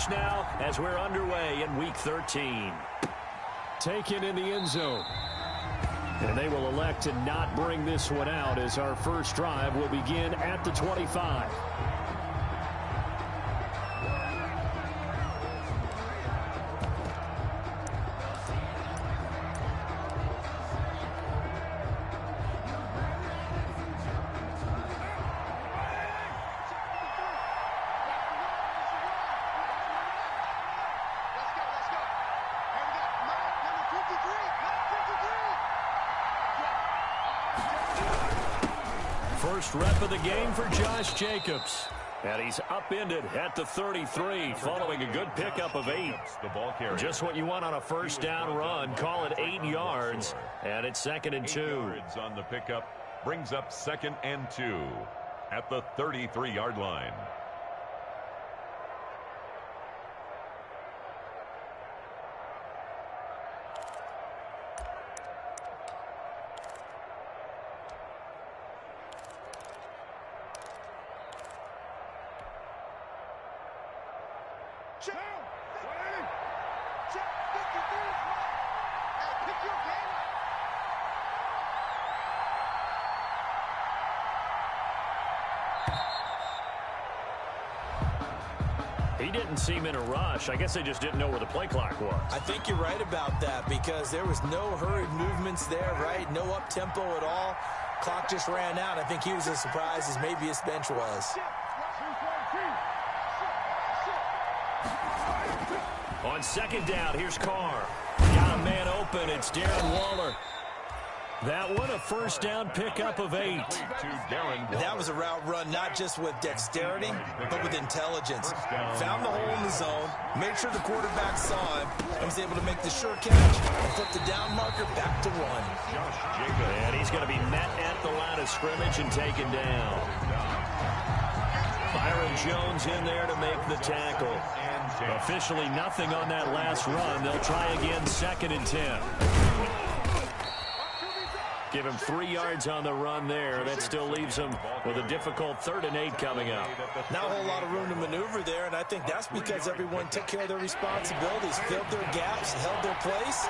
pitch now as we're underway in Week 13. Taken in the end zone. And they will elect to not bring this one out as our first drive will begin at the 25. First rep of the game for Josh Jacobs. And he's upended at the 33 following a good pickup of 8. Just what you want on a first down run. Call it 8 yards. And it's 2nd and 2. 8 yards on the pickup brings up 2nd and 2 at the 33-yard line. He didn't seem in a rush. I guess they just didn't know where the play clock was. I think you're right about that because there was no hurried movements there, right? No up-tempo at all. Clock just ran out. I think he was as surprised as maybe his bench was. On 2nd down, here's Carr. Got a man open. It's Darren Waller. That one a first down pickup of 8. That was a route run not just with dexterity, but with intelligence. Found the hole in the zone, made sure the quarterback saw him, and was able to make the sure catch and flip the down marker back to 1. And he's going to be met at the line of scrimmage and taken down. Byron Jones in there to make the tackle. Officially nothing on that last run. They'll try again 2nd and 10. Give him 3 yards on the run there. That still leaves him with a difficult 3rd and 8 coming up. Not a whole lot of room to maneuver there, and I think that's because everyone took care of their responsibilities, filled their gaps, held their place.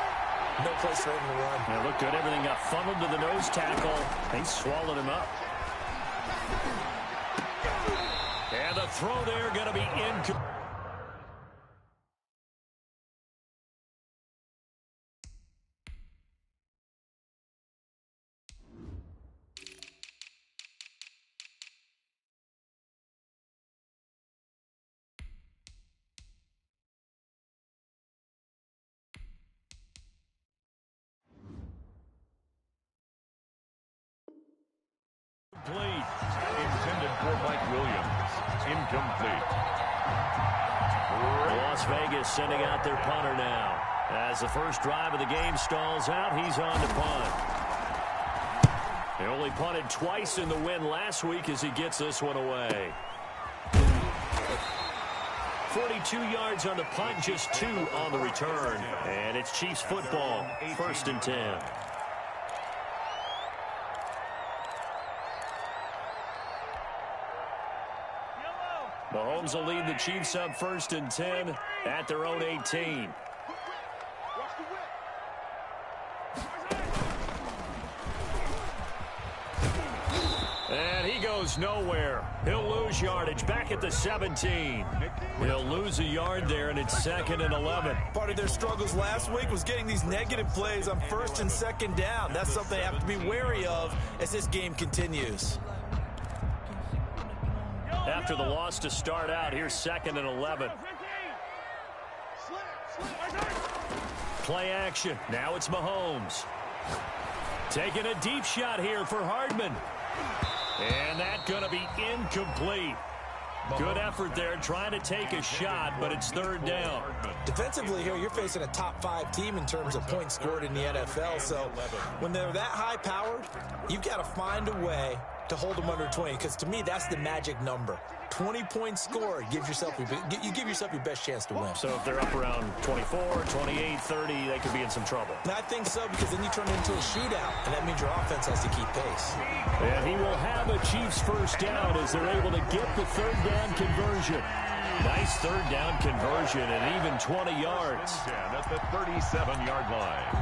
No place for him to run. That looked good. Everything got funneled to the nose tackle. He swallowed him up. And the throw there going to be incomplete. Intended for Mike Williams. Incomplete. Las Vegas sending out their punter now. As the first drive of the game stalls out, he's on to punt. He only punted twice in the win last week as he gets this one away. 42 yards on the punt, just 2 on the return. And it's Chiefs football, 1st and 10. Mahomes will lead the Chiefs up 1st and 10 at their own 18. And he goes nowhere. He'll lose yardage back at the 17. He'll lose a yard there, and it's 2nd and 11. Part of their struggles last week was getting these negative plays on 1st and 2nd down. That's something they have to be wary of as this game continues. After the loss to start out, here's 2nd and 11. Play action. Now it's Mahomes. Taking a deep shot here for Hardman. And that's going to be incomplete. Good effort there trying to take a shot, but it's 3rd down. Defensively here, you're facing a top 5 team in terms of points scored in the NFL. So when they're that high-powered, you've got to find a way to hold them under 20, because to me, that's the magic number. 20 points scored, you give yourself your best chance to win. So if they're up around 24, 28, 30, they could be in some trouble. And I think so, because then you turn it into a shootout, and that means your offense has to keep pace. And he will have a Chiefs first down as they're able to get the 3rd down conversion. Nice third down conversion and even 20 yards. 10 at the 37-yard line.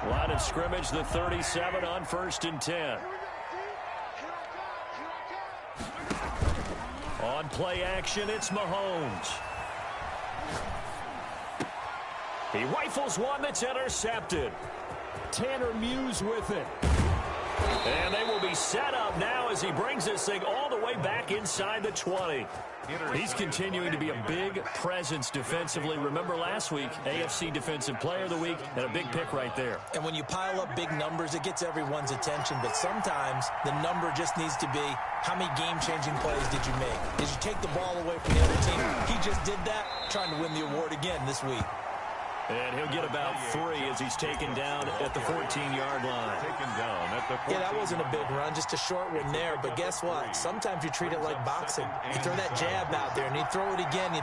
Line of scrimmage, the 37 on 1st and 10. On play action, it's Mahomes. He rifles one that's intercepted. Tanner Muse with it. And they will be set up now as he brings this thing all the way back inside the 20. He's continuing to be a big presence defensively. Remember last week, AFC Defensive Player of the Week, and a big pick right there. And when you pile up big numbers, it gets everyone's attention. But sometimes the number just needs to be, how many game-changing plays did you make? Did you take the ball away from the other team? He just did that, trying to win the award again this week. And he'll get about 3 as he's taken down at the 14-yard line. Taken down at the 14. Yeah, that wasn't a big run, just a short one there. But guess what? Sometimes you treat it like boxing. You throw that jab out there, and you throw it again,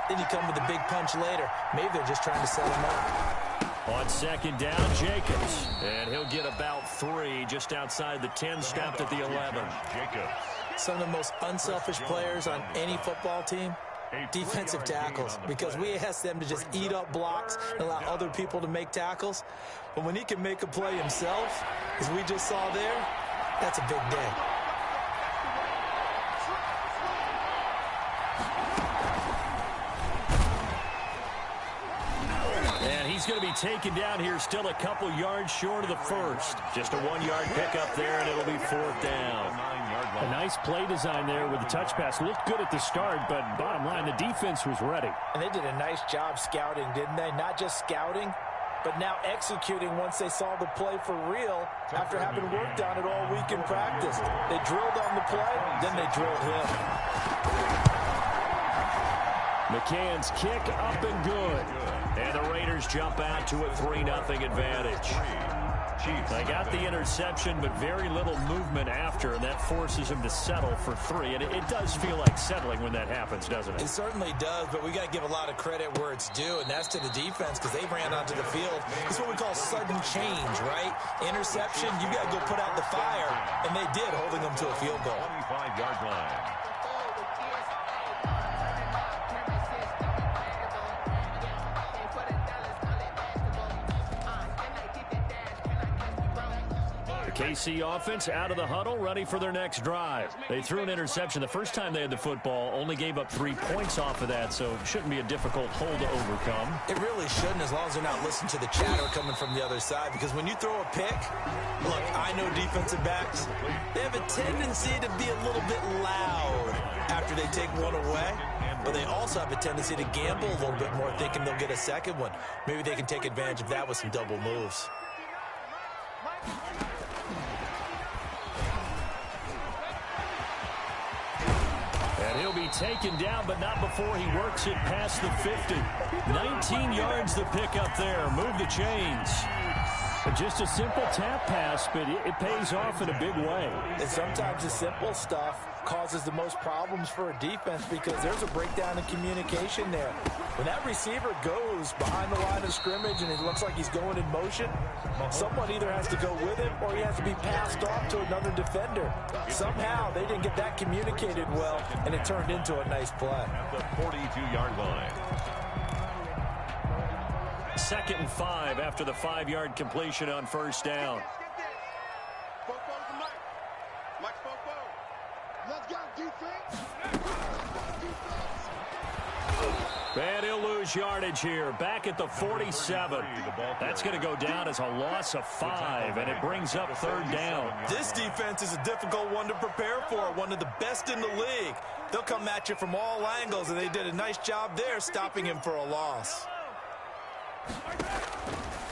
then you come with a big punch later. Maybe they're just trying to set him up. On 2nd down, Jacobs. And he'll get about 3 just outside the 10, stopped at the 11. Jacobs. Some of the most unselfish players on any football team, defensive tackles, because we ask them to just eat up blocks and allow other people to make tackles. But when he can make a play himself, as we just saw there, that's a big day. And he's going to be taken down here still a couple yards short of the first. Just a 1-yard pickup there, and it'll be 4th down. A nice play design there with the touch pass. Looked good at the start, but bottom line, the defense was ready. And they did a nice job scouting, didn't they? Not just scouting, but now executing once they saw the play for real after having worked on it all week in practice. They drilled on the play, then they drilled him. McCann's kick up and good. And the Raiders jump out to a 3-0 advantage. They got the interception, but very little movement after, and that forces them to settle for 3. And it does feel like settling when that happens, doesn't it? It certainly does, but we got to give a lot of credit where it's due, and that's to the defense because they ran onto the field. It's what we call sudden change, right? Interception, you got to go put out the fire, and they did, holding them to a field goal. 25-yard line. KC offense out of the huddle, ready for their next drive. They threw an interception the first time they had the football, only gave up 3 points off of that, so shouldn't be a difficult hole to overcome. It really shouldn't, as long as they're not listening to the chatter coming from the other side, because when you throw a pick, look, I know defensive backs, they have a tendency to be a little bit loud after they take one away, but they also have a tendency to gamble a little bit more, thinking they'll get a second one. Maybe they can take advantage of that with some double moves. And he'll be taken down, but not before he works it past the 50. 19 yards the pickup there. Move the chains. Just a simple tap pass, but it pays off in a big way. And sometimes the simple stuff causes the most problems for a defense because there's a breakdown in communication there. When that receiver goes behind the line of scrimmage and it looks like he's going in motion, someone either has to go with him or he has to be passed off to another defender. Somehow they didn't get that communicated well, and it turned into a nice play. At the 42-yard line. 2nd and 5 after the 5-yard completion on 1st down. And he'll lose yardage here. Back at the 47. That's going to go down as a loss of 5, and it brings up 3rd down. This defense is a difficult one to prepare for, one of the best in the league. They'll come at you from all angles, and they did a nice job there stopping him for a loss.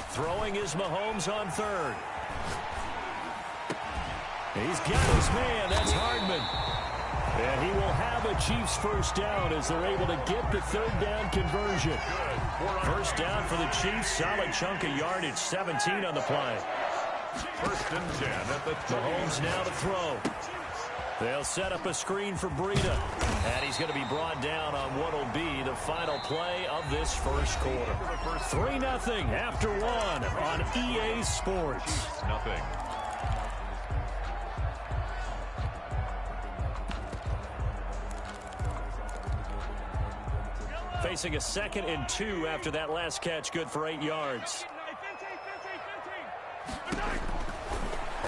Throwing is Mahomes on 3rd. He's got his man. That's Hardman. And he will have a Chiefs 1st down as they're able to get the 3rd down conversion. 1st down for the Chiefs. Solid chunk of yardage. 17 on the play. 1st and 10 at the Mahomes now to throw. They'll set up a screen for Breida. And he's going to be brought down on what will be the final play of this first quarter. 3-0 after 1 on EA Sports. Nothing. facing a 2nd and 2 after that last catch, good for 8 yards.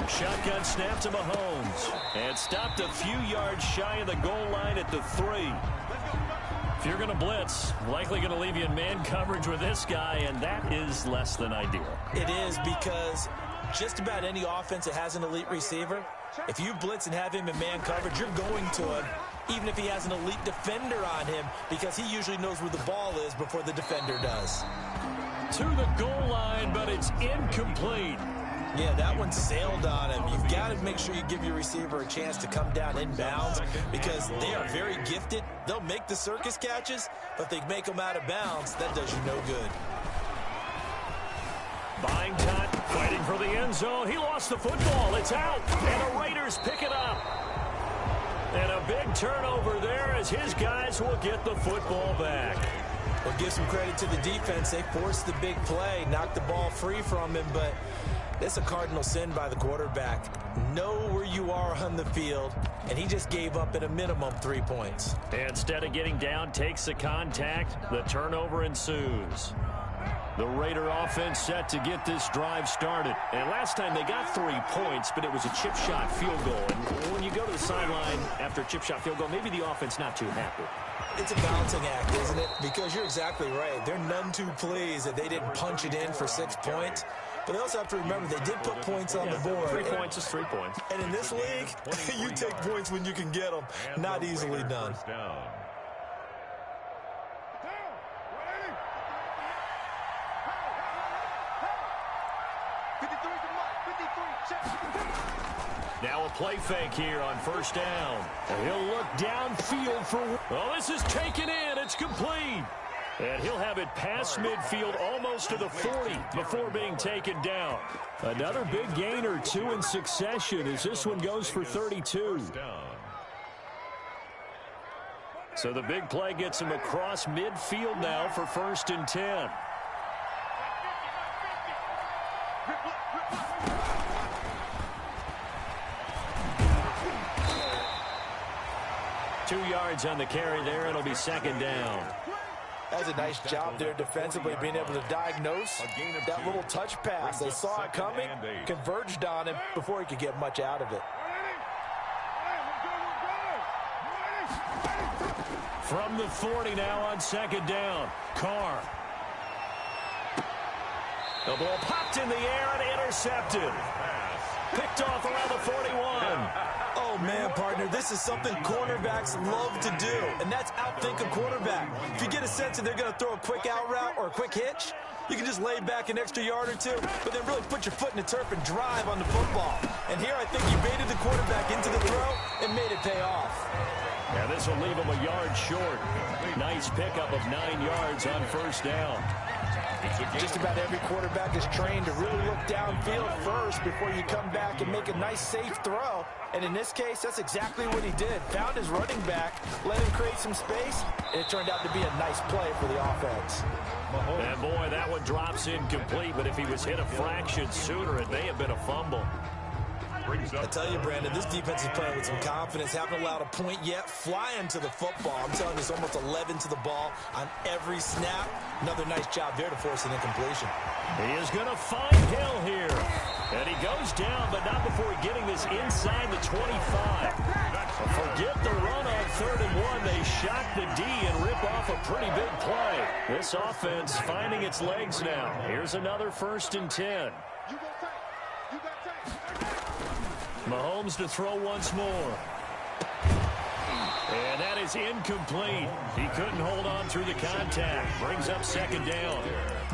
Shotgun snap to Mahomes. And stopped a few yards shy of the goal line at the 3. If you're going to blitz, likely going to leave you in man coverage with this guy, and that is less than ideal. It is, because just about any offense that has an elite receiver, if you blitz and have him in man coverage, you're going to him, even if he has an elite defender on him, because he usually knows where the ball is before the defender does. To the goal line, but it's incomplete. Yeah, that one sailed on him. You've got to make sure you give your receiver a chance to come down inbounds, because they are very gifted. They'll make the circus catches, but if they make them out of bounds, that does you no good. Buying time, fighting for the end zone. He lost the football. It's out, and the Raiders pick it up. And a big turnover there as his guys will get the football back. Well, give some credit to the defense. They forced the big play, knocked the ball free from him, but that's a cardinal sin by the quarterback. Know where you are on the field, and he just gave up at a minimum 3 points. Instead of getting down, takes the contact. The turnover ensues. The Raider offense set to get this drive started. And last time they got 3 points, but it was a chip shot field goal. And when you go to the sideline after a chip shot field goal, maybe the offense not too happy. It's a balancing act, isn't it? Because you're exactly right. They're none too pleased that they didn't punch it in for 6 points. But they also have to remember they did put points on the board. 3 points is 3 points. And in this league, you take points when you can get them. Not easily done. Now a play fake here on first down. And he'll look downfield for... Oh, this is taken in. It's complete. And he'll have it past midfield almost to the 40 before being taken down. Another big gain or 2 in succession as this one goes for 32. So the big play gets him across midfield now for 1st and 10. Two yards on the carry there. It'll be 2nd down. That's a nice job there defensively, being able to diagnose that little touch pass. They saw it coming, converged on him before he could get much out of it. From the 40 now on 2nd down. Carr. The ball popped in the air and intercepted. Picked off around the 41. Oh, man, partner, this is something cornerbacks love to do, and that's outthink a quarterback. If you get a sense that they're going to throw a quick out route or a quick hitch, you can just lay back an extra yard or 2, but then really put your foot in the turf and drive on the football. And here I think you baited the quarterback into the throw and made it pay off. Yeah, this will leave him a yard short. Nice pickup of 9 yards on first down. Just about every quarterback is trained to really look downfield first before you come back and make a nice, safe throw. And in this case, that's exactly what he did. Found his running back, let him create some space, and it turned out to be a nice play for the offense. And boy, that one drops incomplete, but if he was hit a fraction sooner, it may have been a fumble. I tell you, Brandon, this defense is playing with some confidence. Haven't allowed a point yet. Flying to the football. I'm telling you, it's almost 11 to the ball on every snap. Another nice job there to force an incompletion. He is going to find Hill here. And he goes down, but not before getting this inside the 25. Forget the run on 3rd and 1. They shock the D and rip off a pretty big play. This offense finding its legs now. Here's another 1st and 10. Mahomes to throw once more. And that is incomplete. He couldn't hold on through the contact. Brings up 2nd down.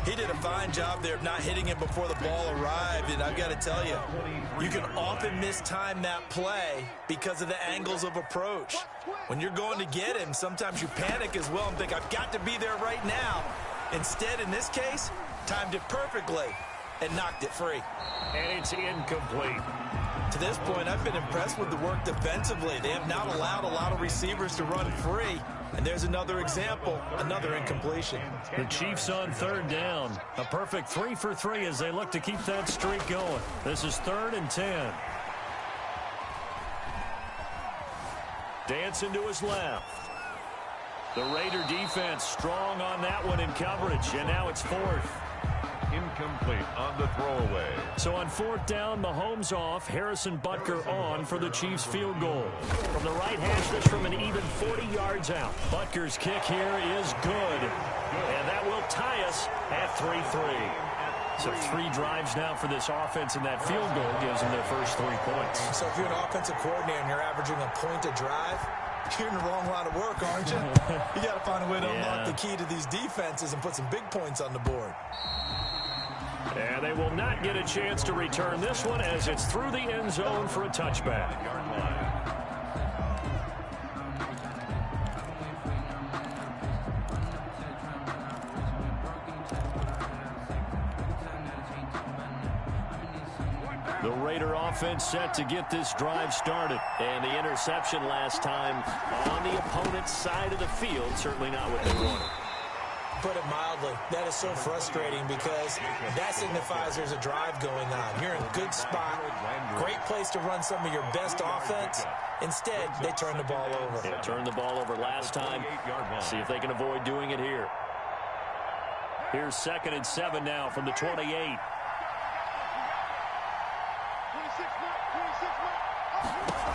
He did a fine job there of not hitting him before the ball arrived. And I've got to tell you, you can often mistime that play because of the angles of approach. When you're going to get him, sometimes you panic as well and think, I've got to be there right now. Instead, in this case, timed it perfectly and knocked it free. And it's incomplete. To this point, I've been impressed with the work defensively. They have not allowed a lot of receivers to run free. And there's another example, another incompletion. The Chiefs on 3rd down. A perfect 3 for 3 as they look to keep that streak going. This is 3rd and 10. Dancing to his left. The Raider defense strong on that one in coverage, and now it's fourth. Incomplete on the throwaway. So on fourth down, Mahomes off, Harrison Butker on for the Chiefs field goal. From the right hash, this from an even 40 yards out. Butker's kick here is good. And that will tie us at 3-3. So 3 drives now for this offense, and that field goal gives them their first 3 points. So if you're an offensive coordinator and you're averaging a point a drive, you're in the wrong line of work, aren't you? You got to find a way to unlock the key to these defenses and put some big points on the board. And they will not get a chance to return this one as it's through the end zone for a touchback. The Raider offense set to get this drive started. And the interception last time on the opponent's side of the field, certainly not what they wanted. Put it mildly, that is so frustrating because that signifies there's a drive going on. You're in a good spot, great place to run some of your best offense. Instead, they turn the ball over. Yeah, turned the ball over last time. See if they can avoid doing it here. Here's 2nd and 7 now from the 28.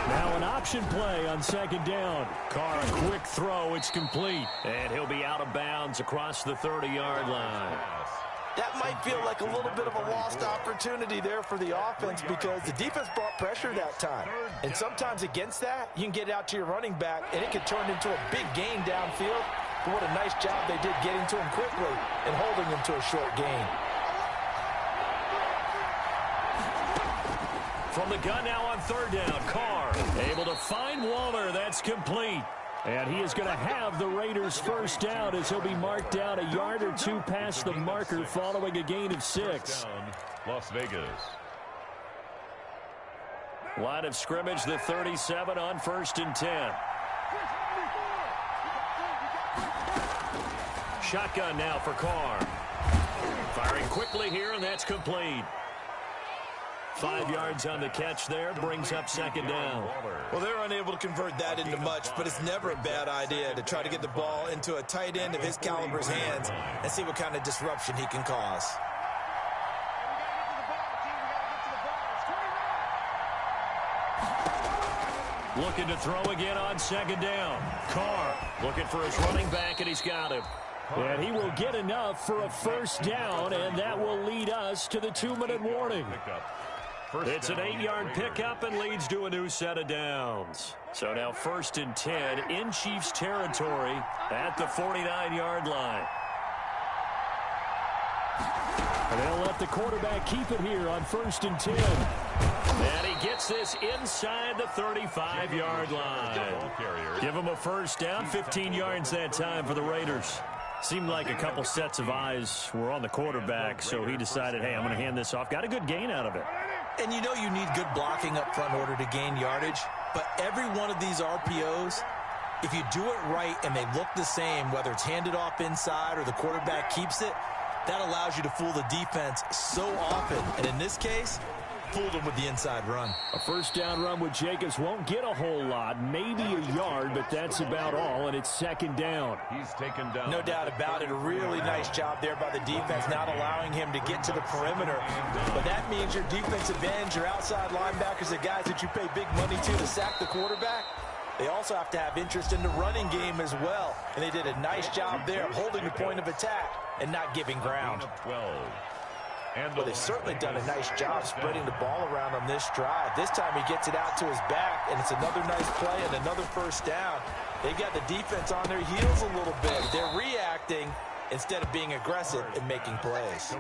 Now an option play on 2nd down. Carr, a quick throw. It's complete. And he'll be out of bounds across the 30-yard line. That might feel like a little bit of a lost opportunity there for the offense because the defense brought pressure that time. And sometimes against that, you can get out to your running back, and it can turn into a big gain downfield. But what a nice job they did getting to him quickly and holding him to a short gain. From the gun now on 3rd down, Carr able to find Waller. That's complete. And he is going to have the Raiders' first down as he'll be marked down a yard or 2 past the marker following a gain of 6. Las Vegas. Line of scrimmage, the 37 on 1st and 10. Shotgun now for Carr. Firing quickly here, and that's complete. 5 yards on the catch there, brings up 2nd down. Well, they're unable to convert that into much, but it's never a bad idea to try to get the ball into a tight end of his caliber's hands and see what kind of disruption he can cause. Looking to throw again on 2nd down. Carr looking for his running back, and he's got him. And he will get enough for a first down, and that will lead us to the 2-minute warning. It's an 8-yard pickup and leads to a new set of downs. So now 1st and 10 in Chiefs territory at the 49-yard line. And they'll let the quarterback keep it here on 1st and 10. And he gets this inside the 35-yard line. Give him a first down, 15 yards that time for the Raiders. Seemed like a couple sets of eyes were on the quarterback, so he decided, hey, I'm going to hand this off. Got a good gain out of it. And you know you need good blocking up front in order to gain yardage, but every one of these RPOs, if you do it right and they look the same, whether it's handed off inside or the quarterback keeps it, that allows you to fool the defense so often. And in this case, fooled them with the inside run. A first down run with Jacobs won't get a whole lot, maybe a yard, but that's about all, and it's 2nd down. He's taken down. No doubt about it. A really nice job there by the defense, not allowing him to get to the perimeter. But that means your defensive ends, your outside linebackers, the guys that you pay big money to sack the quarterback, they also have to have interest in the running game as well. And they did a nice job there of holding the point of attack and not giving ground. 12. Well, they've certainly done a nice job spreading the ball around on this drive. This time he gets it out to his back, and it's another nice play and another first down. They've got the defense on their heels a little bit. They're reacting instead of being aggressive and making plays.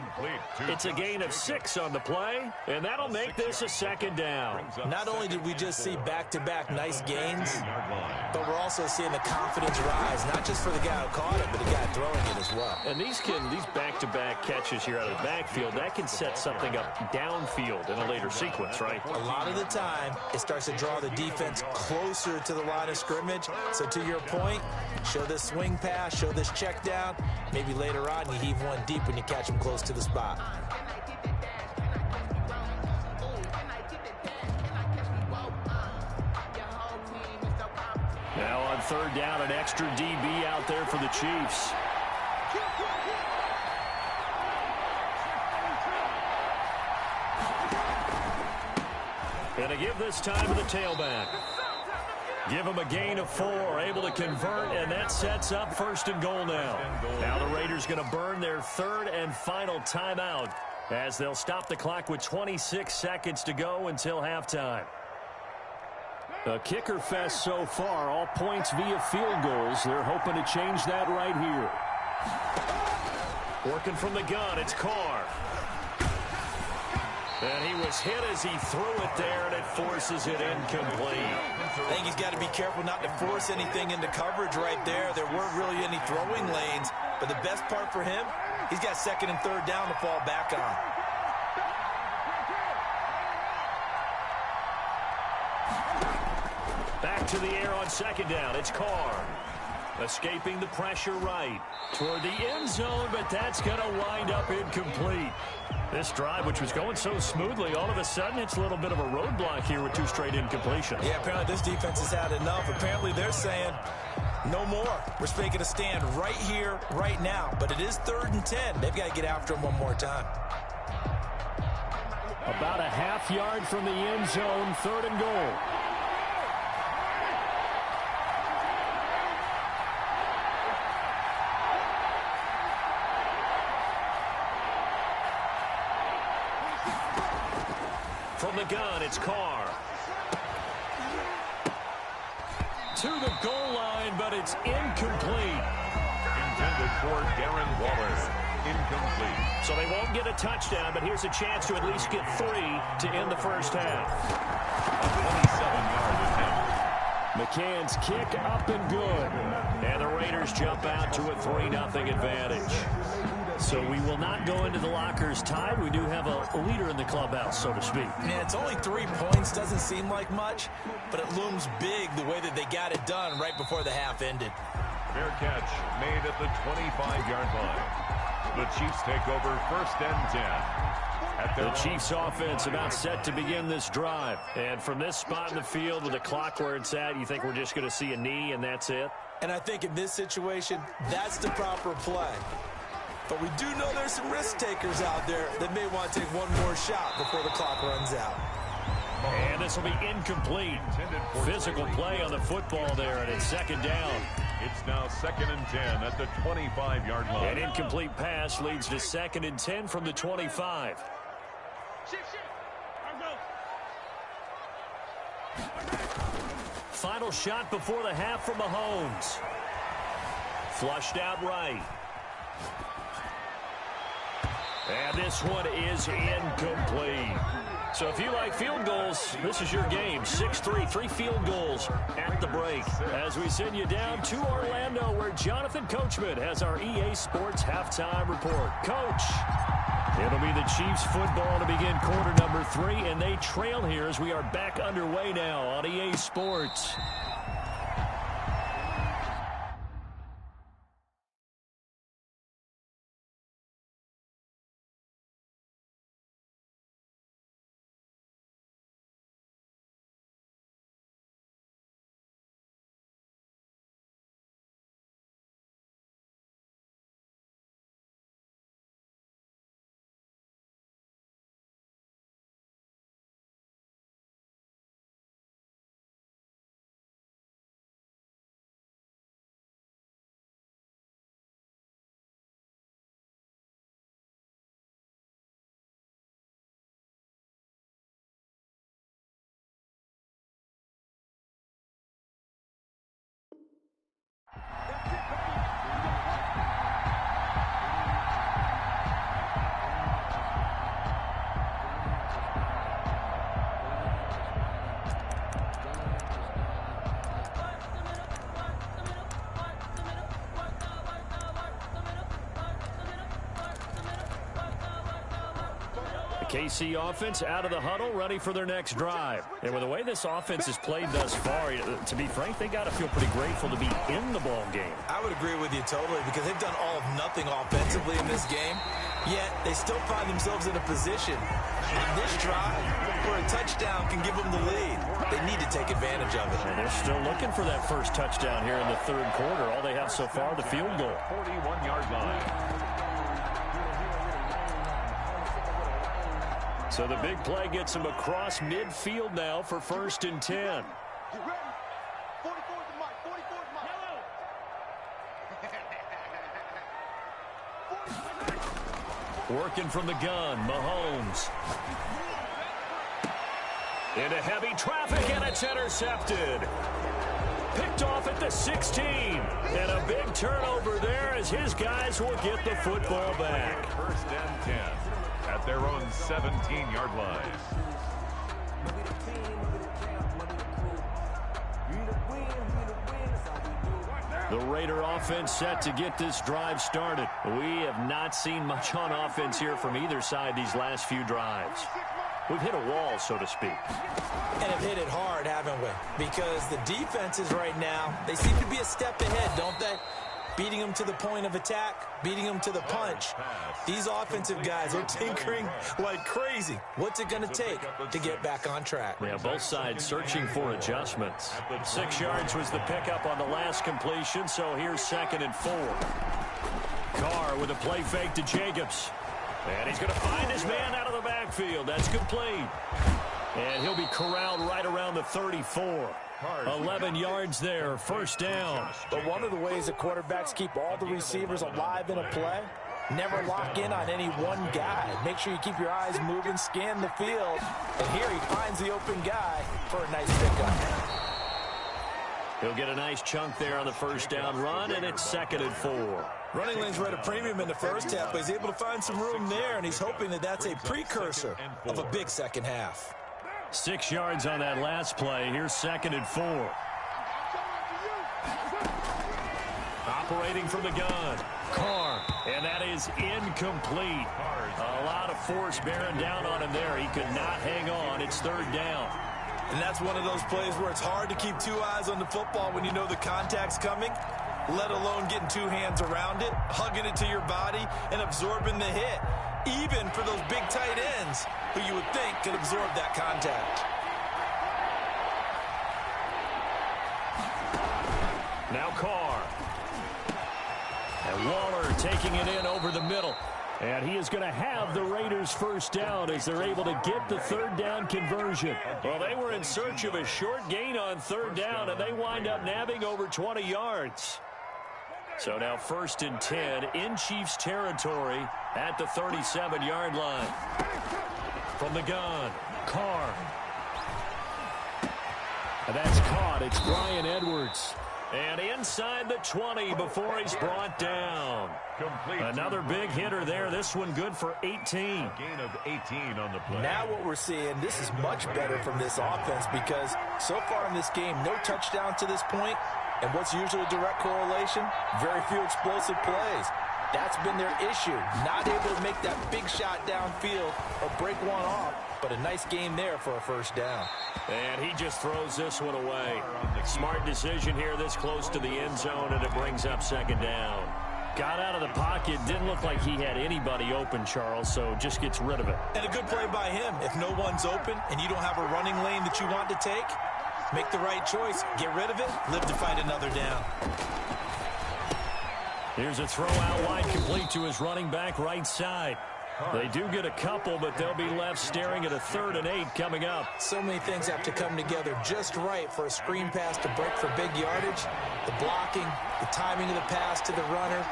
It's a gain of 6 on the play, and that'll make this a 2nd down. Not only did we just see back-to-back nice gains, but we're also seeing the confidence rise, not just for the guy who caught it, but the guy throwing it as well. And these back-to-back catches here out of the backfield, that can set something up downfield in a later sequence, right? A lot of the time, it starts to draw the defense closer to the line of scrimmage. So to your point, show this swing pass, show this check down. Maybe later on you heave one deep when you catch them close to the spot. Now on third down, an extra DB out there for the Chiefs. And to give this time to the tailback. Give him a gain of 4, able to convert, and that sets up 1st and goal now. Now the Raiders going to burn their 3rd and final timeout as they'll stop the clock with 26 seconds to go until halftime. A kicker fest so far, all points via field goals. They're hoping to change that right here. Working from the gun, it's Carr. And he was hit as he threw it there, and it forces it incomplete. I think he's got to be careful not to force anything into coverage right there. There weren't really any throwing lanes, but the best part for him, he's got 2nd and 3rd down to fall back on. Back to the air on 2nd down. It's Carr. Escaping the pressure right toward the end zone, but that's going to wind up incomplete. This drive, which was going so smoothly, all of a sudden it's a little bit of a roadblock here with 2 straight incompletions. Yeah, apparently this defense has had enough. Apparently they're saying no more. We're making a stand right here, right now. But it is 3rd and 10. They've got to get after him one more time. About a half yard from the end zone, 3rd and goal. From the gun, it's Carr. To the goal line, but it's incomplete. Intended for Darren Waller. Incomplete. So they won't get a touchdown, but here's a chance to at least get 3 to end the first half. A 27-yard attempt. McCann's kick up and good. And the Raiders jump out to a 3-0 advantage. So we will not go into the lockers tied. We do have a leader in the clubhouse, so to speak. Yeah, it's only 3 points. Doesn't seem like much, but it looms big the way that they got it done right before the half ended. Fair catch made at the 25-yard line. The Chiefs take over 1st and 10. The Chiefs offense about set to begin this drive. And from this spot in the field with the clock where it's at, you think we're just going to see a knee and that's it? And I think in this situation, that's the proper play. But we do know there's some risk takers out there that may want to take one more shot before the clock runs out. And this will be incomplete. Physical play on the football there, and it's 2nd down. It's now 2nd and 10 at the 25-yard line. An incomplete pass leads to 2nd and 10 from the 25. Final shot before the half from Mahomes. Flushed out right. And this one is incomplete. So if you like field goals, this is your game. 6-3, 3 field goals at the break. As we send you down to Orlando, where Jonathan Coachman has our EA Sports halftime report. Coach, it'll be the Chiefs football to begin quarter number 3, and they trail here as we are back underway now on EA Sports. KC offense out of the huddle, ready for their next drive. And with the way this offense has played thus far, to be frank, they got to feel pretty grateful to be in the ball game. I would agree with you totally because they've done all of nothing offensively in this game, yet they still find themselves in a position in this drive where a touchdown can give them the lead. They need to take advantage of it. And they're still looking for that first touchdown here in the third quarter. All they have so far, the field goal. 41-yard line. So the big play gets him across midfield now for 1st and 10. Working from the gun, Mahomes. Into heavy traffic, and it's intercepted. Picked off at the 16. And a big turnover there as his guys will get the football back. 1st and 10 at their own 17-yard line. The Raider offense set to get this drive started. We have not seen much on offense here from either side these last few drives. We've hit a wall, so to speak. And have hit it hard, haven't we? Because the defenses right now, they seem to be a step ahead, don't they? Beating them to the point of attack, beating them to the punch. These offensive guys are tinkering like crazy. What's it going to take to get back on track? Yeah, both sides searching for adjustments. 6 yards was the pickup on the last completion, so here's 2nd and 4. Carr with a play fake to Jacobs. And he's going to find his man out of the backfield. That's complete. And he'll be corralled right around the 34. 11 yards there, 1st down. But one of the ways that quarterbacks keep all the receivers alive in a play, never lock in on any one guy. Make sure you keep your eyes moving, scan the field. And here he finds the open guy for a nice pickup. He'll get a nice chunk there on the 1st down run, and it's 2nd and 4. Running lanes were at a premium in the first half, but he's able to find some room there, and he's hoping that that's a precursor of a big second half. 6 yards on that last play. Here's 2nd and 4. Operating from the gun. Carr. And that is incomplete. A lot of force bearing down on him there. He could not hang on. It's 3rd down. And that's one of those plays where it's hard to keep 2 eyes on the football when you know the contact's coming, let alone getting 2 hands around it, hugging it to your body, and absorbing the hit. Even for those big tight ends who you would think could absorb that contact. Now Carr. And Waller taking it in over the middle. And he is going to have the Raiders' 1st down as they're able to get the 3rd down conversion. Well, they were in search of a short gain on 3rd down, and they wind up nabbing over 20 yards. So now 1st and 10 in Chiefs territory at the 37-yard line. From the gun, Carr. And that's caught. It's Bryan Edwards. And inside the 20 before he's brought down. Another big hitter there. This one good for 18. Gain of 18 on the play. Now what we're seeing, this is much better from this offense because so far in this game, no touchdown to this point. And what's usually a direct correlation? Very few explosive plays. That's been their issue. Not able to make that big shot downfield or break one off. But a nice game there for a 1st down. And he just throws this one away. Smart decision here this close to the end zone, and it brings up 2nd down. Got out of the pocket. Didn't look like he had anybody open, Charles, so just gets rid of it. And a good play by him. If no one's open and you don't have a running lane that you want to take, make the right choice. Get rid of it. Live to fight another down. Here's a throw out wide, complete to his running back right side. They do get a couple, but they'll be left staring at a 3rd and 8 coming up. So many things have to come together just right for a screen pass to break for big yardage. The blocking, the timing of the pass to the runner,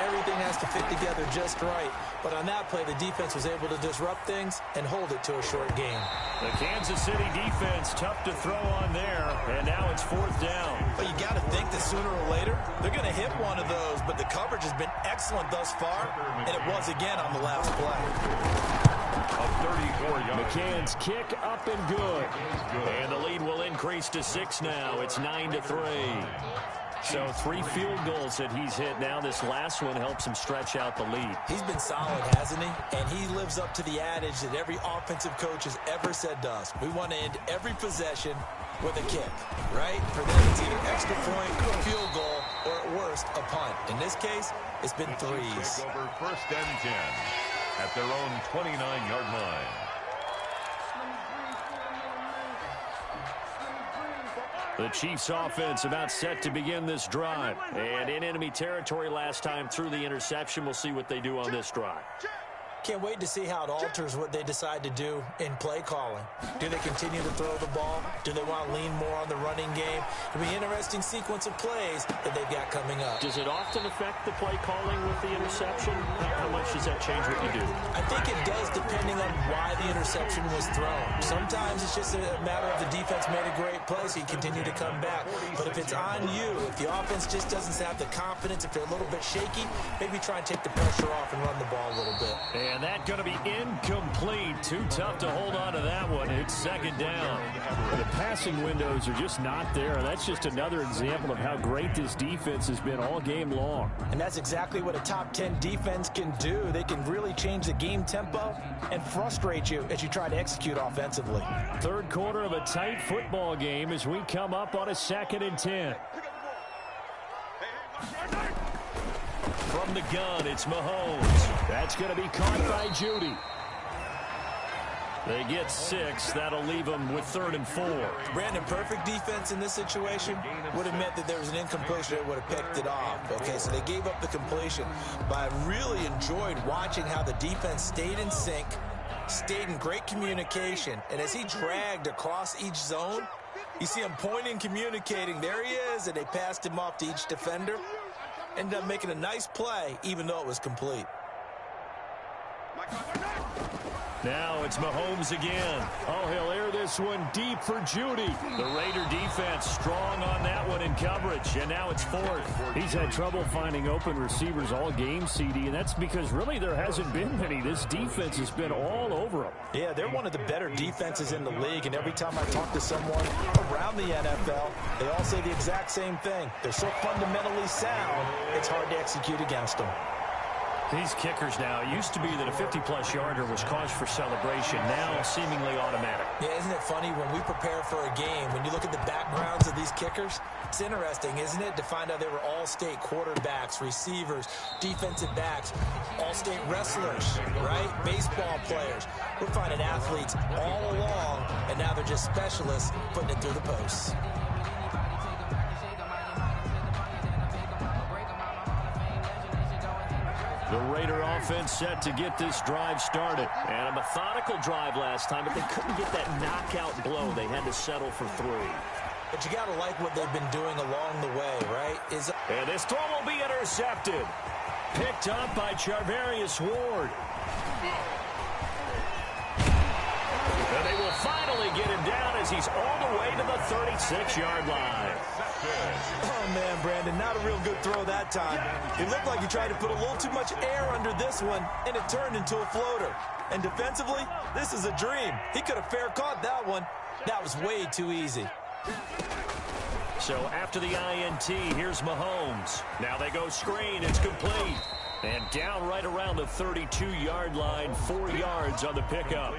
everything has to fit together just right. But on that play, the defense was able to disrupt things and hold it to a short gain. The Kansas City defense, tough to throw on there, and now it's 4th down. But you got to think that sooner or later, they're going to hit one of those, but the coverage has been excellent thus far, and it was again on the last play. A 34-yard. McCann's kick up and good. And the lead will increase to 6 now. It's 9-3. So 3 field goals that he's hit now. This last one helps him stretch out the lead. He's been solid, hasn't he? And he lives up to the adage that every offensive coach has ever said to us. We want to end every possession with a kick, right? For them, it's either extra point, field goal, or at worst, a punt. In this case, it's been threes. Take over 1st and 10 at their own 29-yard line. The Chiefs offense about set to begin this drive. And in enemy territory last time through the interception. We'll see what they do on this drive. Can't wait to see how it alters what they decide to do in play calling. Do they continue to throw the ball? Do they want to lean more on the running game? It'll be an interesting sequence of plays that they've got coming up. Does it often affect the play calling with the interception? How much does that change what you do? I think it does, depending on why the interception was thrown. Sometimes it's just a matter of the defense made a great play, so you continue to come back. But if it's on you, if the offense just doesn't have the confidence, if they're a little bit shaky, maybe try and take the pressure off and run the ball a little bit. And that's going to be incomplete. Too tough to hold on to that one. It's 2nd down. The passing windows are just not there. That's just another example of how great this defense has been all game long. And that's exactly what a top 10 defense can do. They can really change the game tempo and frustrate you as you try to execute offensively. 3rd quarter of a tight football game as we come up on a 2nd and 10. From the gun, it's Mahomes. That's going to be caught by Judy. They get 6. That'll leave them with 3rd and 4. Brandon, perfect defense in this situation would have meant that there was an incompletion that would have picked it off. Okay, so they gave up the completion. But I really enjoyed watching how the defense stayed in sync, stayed in great communication. And as he dragged across each zone, you see him pointing, communicating. There he is, and they passed him off to each defender. Ended up making a nice play, even though it was complete. Now it's Mahomes again. Oh, he'll air this one deep for Judy. The Raider defense strong on that one in coverage, and now it's 4th. He's had trouble finding open receivers all game, CD, and that's because really there hasn't been many. This defense has been all over him. Yeah, they're one of the better defenses in the league, and every time I talk to someone around the NFL, they all say the exact same thing. They're so fundamentally sound, it's hard to execute against them. These kickers now, it used to be that a 50-plus yarder was cause for celebration. Now seemingly automatic. Yeah, isn't it funny when we prepare for a game, when you look at the backgrounds of these kickers, it's interesting, isn't it, to find out they were all-state quarterbacks, receivers, defensive backs, all-state wrestlers, right? Baseball players. We're finding athletes all along, and now they're just specialists putting it through the posts. The Raider offense set to get this drive started. And a methodical drive last time, but they couldn't get that knockout blow. They had to settle for 3. But you got to like what they've been doing along the way, right? And this throw will be intercepted. Picked up by Charvarius Ward. And they will finally get him down as he's all the way to the 36-yard line. Oh, man, Brandon, not a real good throw that time. It looked like he tried to put a little too much air under this one, and it turned into a floater. And defensively, this is a dream. He could have fair caught that one. That was way too easy. So after the INT, here's Mahomes. Now they go screen. It's complete. And down right around the 32-yard line, 4 yards on the pickup.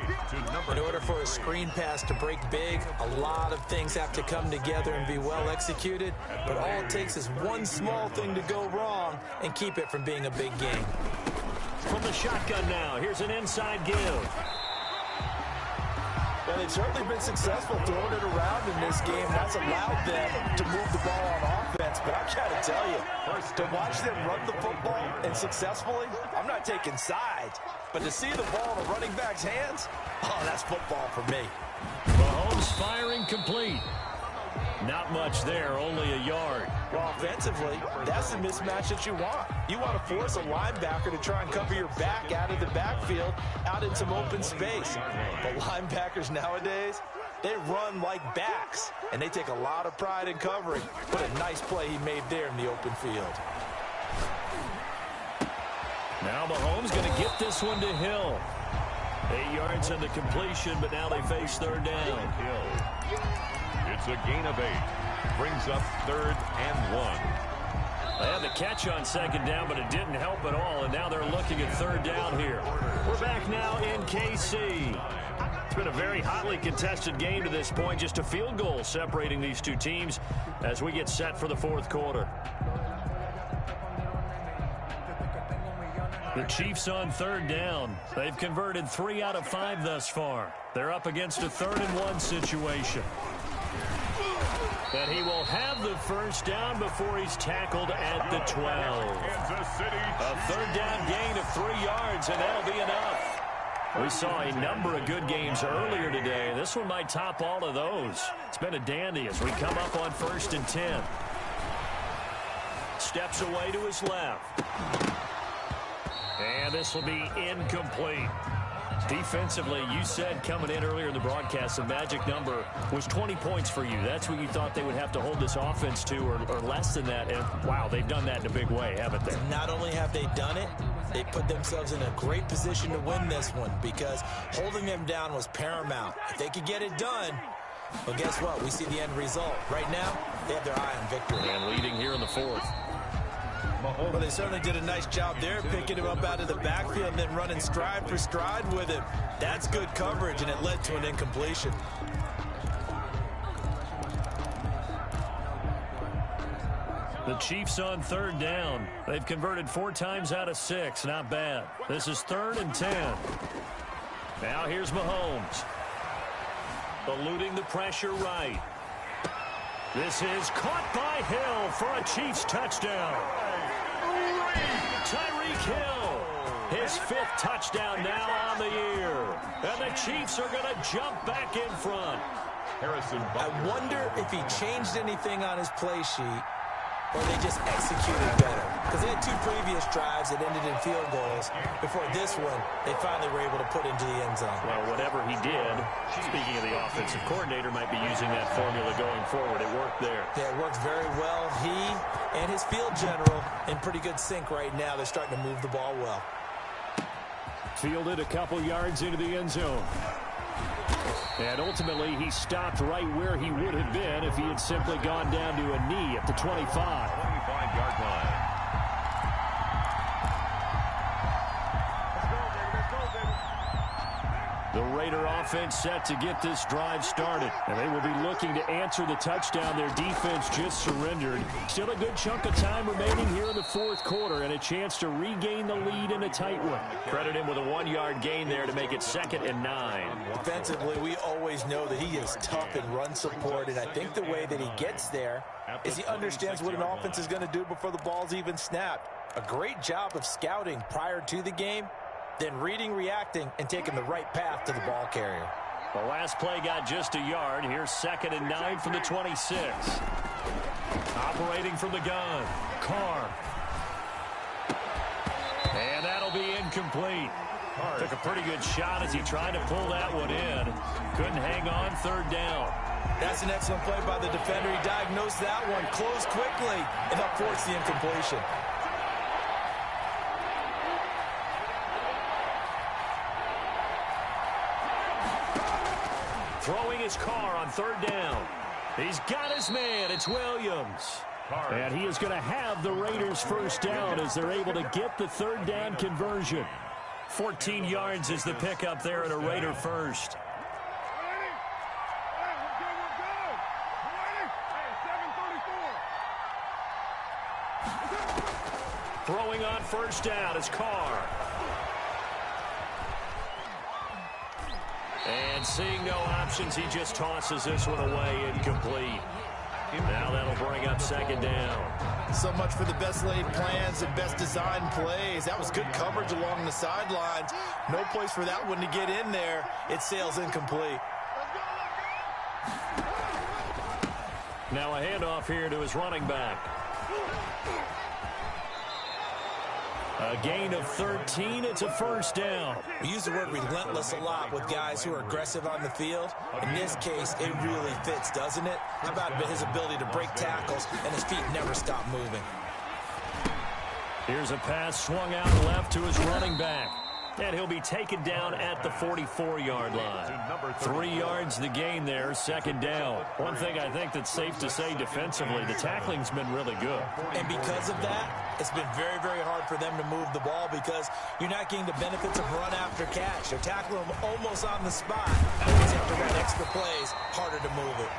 In order for a screen pass to break big, a lot of things have to come together and be well executed. But all it takes is one small thing to go wrong and keep it from being a big game. From the shotgun now, here's an inside give. Well, they've certainly been successful throwing it around in this game. That's allowed them to move the ball on offense. But I've got to tell you, to watch them run the football and successfully, I'm not taking sides. But to see the ball in a running back's hands, oh, that's football for me. Mahomes firing complete. Not much there, only a yard. Well, offensively, that's the mismatch that you want. You want to force a linebacker to try and cover your back out of the backfield, out in some open space. But linebackers nowadays, they run like backs, and they take a lot of pride in covering. What a nice play he made there in the open field. Now Mahomes going to get this one to Hill. 8 yards on the completion, but now they face 3rd down. It's a gain of 8. Brings up 3rd and 1. They had the catch on 2nd down, but it didn't help at all, and now they're looking at 3rd down here. We're back now in KC. It's been a very hotly contested game to this point, just a field goal separating these two teams as we get set for the 4th quarter. The Chiefs on 3rd down. They've converted 3 out of 5 thus far. They're up against a 3rd and 1 situation. And he will have the 1st down before he's tackled at the 12. A 3rd down gain of 3 yards, and that'll be enough. We saw a number of good games earlier today. This one might top all of those. It's been a dandy as we come up on 1st and 10. Steps away to his left. And this will be incomplete. Defensively, you said coming in earlier in the broadcast, the magic number was 20 points for you. That's what you thought they would have to hold this offense to, or less than that. And, wow, they've done that in a big way, haven't they? Not only have they done it, they put themselves in a great position to win this one because holding them down was paramount. If they could get it done, well, guess what? We see the end result. Right now, they have their eye on victory. And leading here in the 4th. Well, they certainly did a nice job there, picking him up out of the backfield and then running stride for stride with him. That's good coverage, and it led to an incompletion. The Chiefs on 3rd down. They've converted 4 times out of 6. Not bad. This is 3rd and 10. Now here's Mahomes. Eluding the pressure right. This is caught by Hill for a Chiefs touchdown. Tyreek Hill, his 5th touchdown now on the year. And the Chiefs are going to jump back in front. I wonder if he changed anything on his play sheet or they just executed better. Because they had 2 previous drives that ended in field goals. Before this one, they finally were able to put into the end zone. Well, whatever he did, speaking of the offensive coordinator, might be using that formula going forward. It worked there. Yeah, it worked very well. He and his field general in pretty good sync right now. They're starting to move the ball well. Fielded a couple yards into the end zone. And ultimately, he stopped right where he would have been if he had simply gone down to a knee at the 25. 25-yard line. The Raider offense set to get this drive started. And they will be looking to answer the touchdown their defense just surrendered. Still a good chunk of time remaining here in the 4th quarter and a chance to regain the lead in a tight one. Credit him with a 1-yard gain there to make it 2nd and 9. Defensively, we always know that he is tough in run support, and I think the way that he gets there is he understands what an offense is going to do before the ball's even snapped. A great job of scouting prior to the game, then reading, reacting, and taking the right path to the ball carrier. The last play got just a yard. Here's 2nd and 9 from the 26. Operating from the gun, Carr. And that'll be incomplete. Took a pretty good shot as he tried to pull that one in. Couldn't hang on 3rd down. That's an excellent play by the defender. He diagnosed that one, closed quickly, and helped force the incompletion. Throwing his Carr on 3rd down. He's got his man. It's Williams. And he is going to have the Raiders 1st down as they're able to get the 3rd down conversion. 14 yards is the pickup there at a Raider 1st. Throwing on 1st down is Carr. And seeing no options, he just tosses this one away, incomplete. Now that'll bring up 2nd down. So much for the best laid plans and best designed plays. That was good coverage along the sidelines. No place for that one to get in there. It sails incomplete. Now a handoff here to his running back. A gain of 13. It's a 1st down. We use the word relentless a lot with guys who are aggressive on the field. In this case, it really fits, doesn't it? How about his ability to break tackles and his feet never stop moving? Here's a pass swung out left to his running back. And he'll be taken down at the 44-yard line. 3 yards the gain there, second down. One thing I think that's safe to say defensively, the tackling's been really good. And because of that, it's been very, very hard for them to move the ball because you're not getting the benefits of run after catch. They're tackling them almost on the spot. Because you have to run extra plays, harder to move it.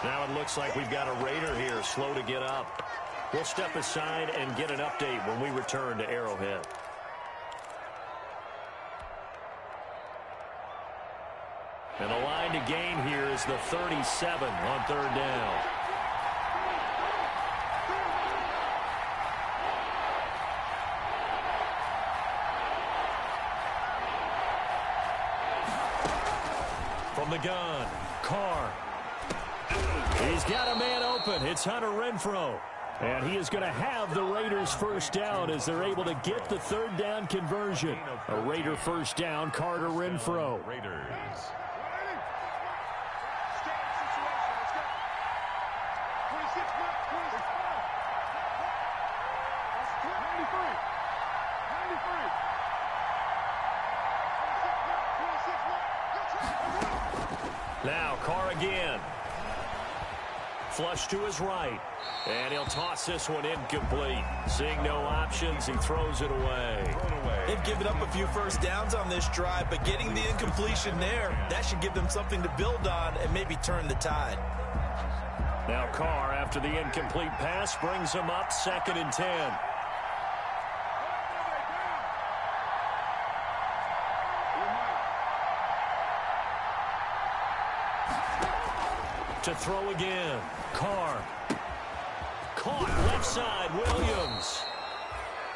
Now it looks like we've got a Raider here, slow to get up. We'll step aside and get an update when we return to Arrowhead. And the line to gain here is the 37 on third down. From the gun, Carr. He's got a man open. It's Hunter Renfrow. And he is going to have the Raiders first down as they're able to get the third down conversion. A Raider first down, Carter Renfrow. Raiders. Now Carr again. Flush to his right. And he'll toss this one incomplete. Seeing no options, he throws it away. They've given up a few first downs on this drive, but getting the incompletion there, that should give them something to build on and maybe turn the tide. Now Carr, after the incomplete pass, brings him up 2nd and 10. To throw again. Carr. Caught left side, Williams.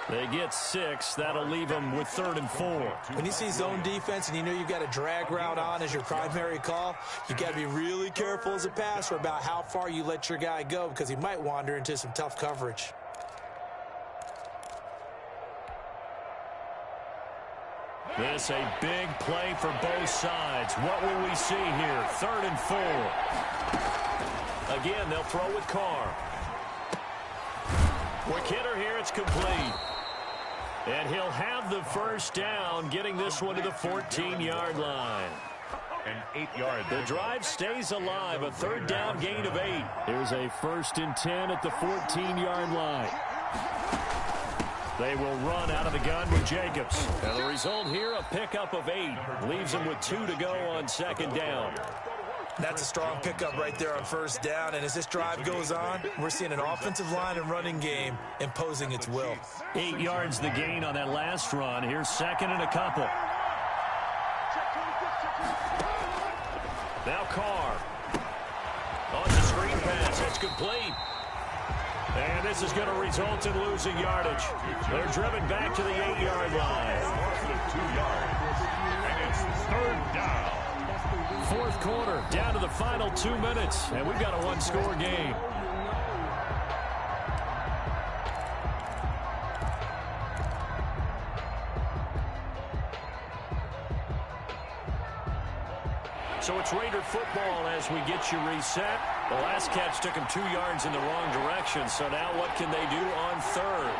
They get 6. That'll leave them with 3rd and 4. When you see zone defense and you know you've got a drag route on as your primary call, you got to be really careful as a passer about how far you let your guy go because he might wander into some tough coverage. This a big play for both sides. What will we see here? 3rd and 4. Again, they'll throw with Carr. Quick hitter here, it's complete. And he'll have the first down, getting this one to the 14-yard line. And 8 yards. The drive stays alive, a third down gain of 8. Here's a 1st and 10 at the 14-yard line. They will run out of the gun with Jacobs. And the result here, a pickup of 8. Leaves them with 2 to go on 2nd down. That's a strong pickup right there on first down. And as this drive goes on, we're seeing an offensive line and running game imposing its will. 8 yards the gain on that last run. Here's 2nd and a couple. Now Carr. On the screen pass. It's complete. And this is going to result in losing yardage. They're driven back to the 8-yard line. 2 yards. And it's 3rd down. 4th quarter, down to the final 2 minutes, and we've got a one-score game. So it's Raider football as we get you reset. The last catch took him 2 yards in the wrong direction, so now what can they do on 3rd?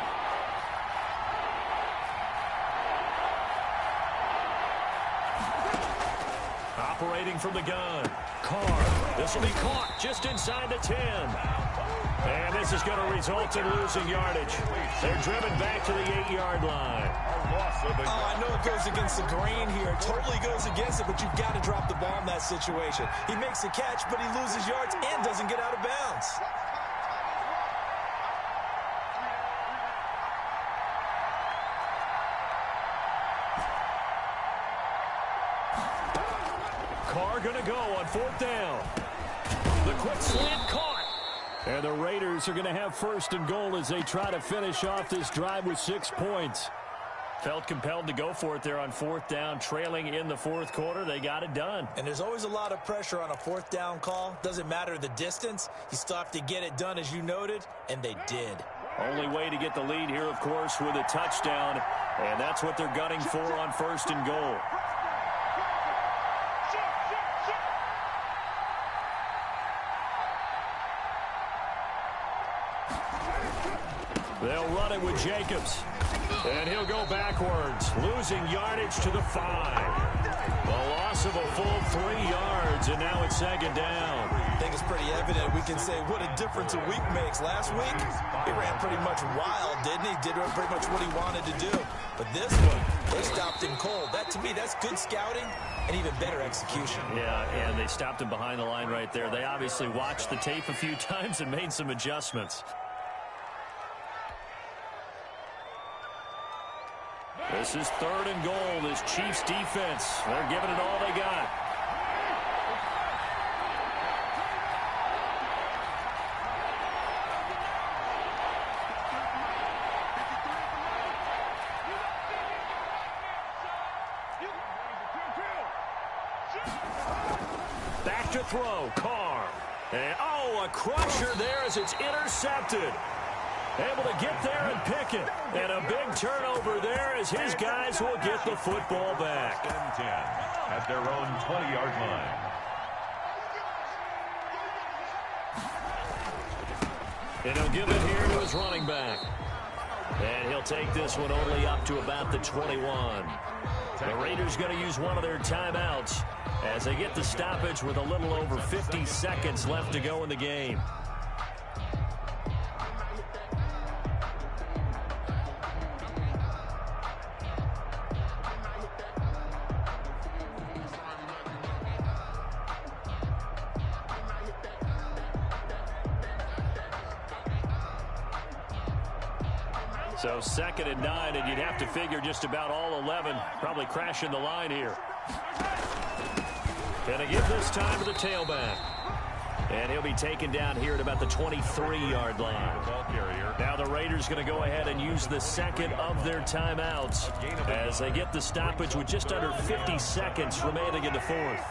Operating from the gun. Carr. This will be caught just inside the 10. And this is going to result in losing yardage. They're driven back to the 8-yard line. I know it goes against the grain here. It totally goes against it, but you've got to drop the ball in that situation. He makes the catch, but he loses yards and doesn't get out of bounds. Carr going to go on 4th down. The quick slant caught. And the Raiders are going to have 1st and goal as they try to finish off this drive with 6 points. Felt compelled to go for it there on 4th down, trailing in the 4th quarter. They got it done. And there's always a lot of pressure on a 4th down call. Doesn't matter the distance. You still have to get it done, as you noted, and they did. Only way to get the lead here, of course, with a touchdown. And that's what they're gunning for on 1st and goal. They'll run it with Jacobs. And he'll go backwards, losing yardage to the 5. A loss of a full 3 yards, and now it's second down. I think it's pretty evident. We can say what a difference a week makes. Last week, he ran pretty much wild, didn't he? Did pretty much what he wanted to do. But this one, they stopped him cold. That, to me, that's good scouting and even better execution. Yeah, and they stopped him behind the line right there. They obviously watched the tape a few times and made some adjustments. This is 3rd and goal. This Chiefs defense, they're giving it all they got. Back to throw, Carr. And, a crusher there as it's intercepted. Able to get there and pick it. And a big turnover there as his guys will get the football back. 10 at their own 20-yard line. And he'll give it here to his running back. And he'll take this one only up to about the 21. The Raiders going to use one of their timeouts as they get the stoppage with a little over 50 seconds left to go in the game. So 2nd and 9, and you'd have to figure just about all 11 probably crashing the line here. Gonna give this time to the tailback. And he'll be taken down here at about the 23-yard line. Now the Raiders going to go ahead and use the second of their timeouts as they get the stoppage with just under 50 seconds remaining in the 4th.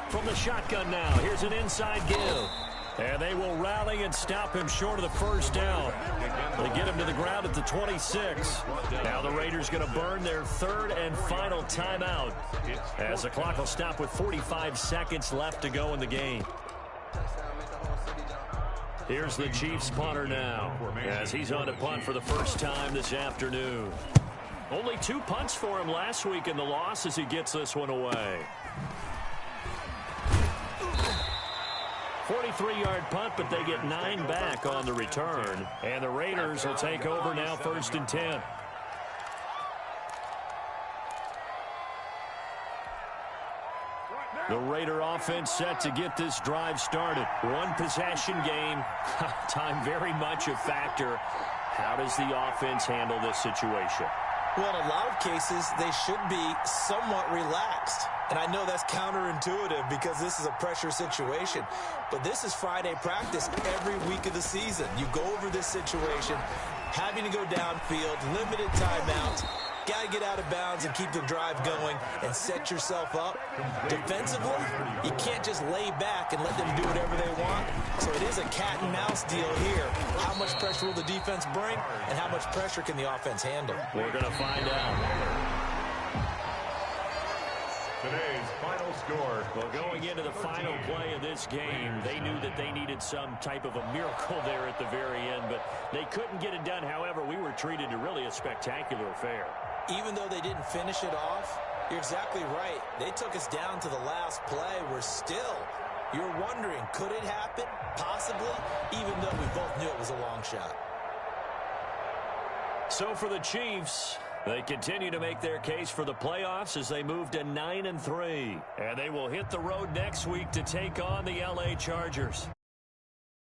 From the shotgun now, here's an inside give. And they will rally and stop him short of the first down. They get him to the ground at the 26. Now the Raiders going to burn their 3rd and final timeout as the clock will stop with 45 seconds left to go in the game. Here's the Chiefs punter now as he's on to punt for the first time this afternoon. Only 2 punts for him last week in the loss as he gets this one away. 43-yard punt, but they get 9 back on the return. And the Raiders will take over now 1st and 10. The Raider offense set to get this drive started. 1 possession game. Time very much a factor. How does the offense handle this situation? Well, in a lot of cases, they should be somewhat relaxed. And I know that's counterintuitive because this is a pressure situation. But this is Friday practice every week of the season. You go over this situation, having to go downfield, limited timeouts, got to get out of bounds and keep the drive going and set yourself up. Defensively, you can't just lay back and let them do whatever they want. So it is a cat and mouse deal here. How much pressure will the defense bring and how much pressure can the offense handle? We're going to find out. Today's final score. Well, going into the final play of this game, they knew that they needed some type of a miracle there at the very end, but they couldn't get it done. However, we were treated to really a spectacular affair. Even though they didn't finish it off, you're exactly right. They took us down to the last play. You're wondering, could it happen? Possibly, even though we both knew it was a long shot. So for the Chiefs, they continue to make their case for the playoffs as they move to 9-3. And they will hit the road next week to take on the LA Chargers.